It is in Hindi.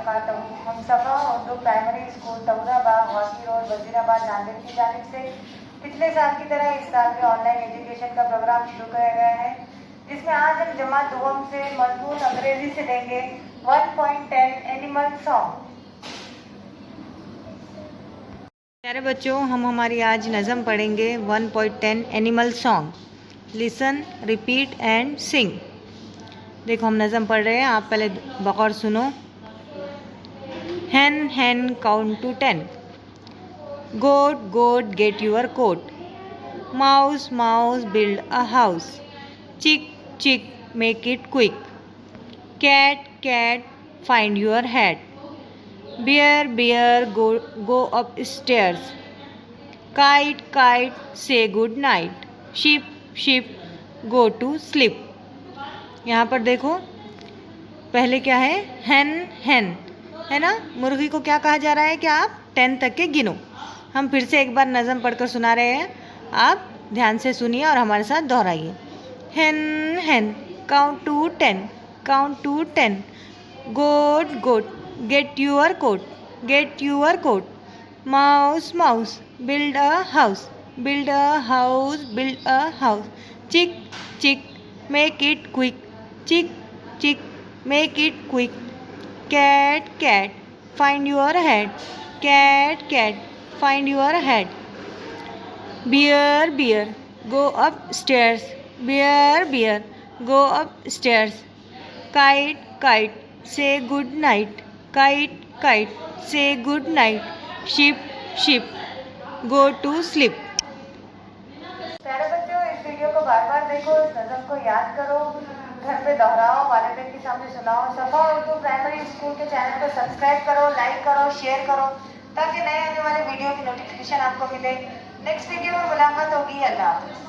वबरकातुहू। हम सफ़ा उर्दू प्राइमरी स्कूल तौराबाग वाकी रोड वजीराबाद नांदेड़ की जानिब से पिछले साल की तरह इस साल भी ऑनलाइन एजुकेशन का प्रोग्राम शुरू किया गया है, जिसमें आज हम जमात दुआम से मजमून अंग्रेजी से लेंगे 1.10 एनिमल सॉन्ग। प्यारे बच्चों, हम हमारी आज नज़म पढ़ेंगे 1.10 animal song. Listen, repeat and सिंग। देखो हम नज़म पढ़ रहे हैं, आप पहले बगौर सुनो। hen hen count to 10, goat goat get your coat, mouse mouse build a house, chick chick make it quick, cat cat find your hat, bear bear go upstairs, kite kite say good night, sheep sheep go to sleep। यहाँ पर देखो पहले क्या है, hen hen है ना, मुर्गी को क्या कहा जा रहा है कि आप 10 तक के गिनो। हम फिर से एक बार नज़म पढ़कर सुना रहे हैं, आप ध्यान से सुनिए और हमारे साथ दोहराइए। hen hen count to 10, count to 10, goat goat get your coat, get your coat, mouse mouse build a house, build a house, build a house, chick chick make it quick, chick chick make it quick, cat cat find your hat, cat cat find your hat, bear bear go upstairs, bear bear go upstairs, kite kite say good night, kite kite say good night, sheep sheep go to sleep। प्यारे बच्चों, इस वीडियो को बार बार देखो, इस नज़म को याद करो, घर पे दोहराओ, वालिदैन के सामने सुनाओ। सफ़ा उर्दू प्राइमरी स्कूल के चैनल को सब्सक्राइब करो, लाइक करो, शेयर करो, ताकि नए आने वाले वीडियो की नोटिफिकेशन आपको मिले। नेक्स्ट वीडियो में मुलाकात होगी। अल्लाह हाफ़िज़।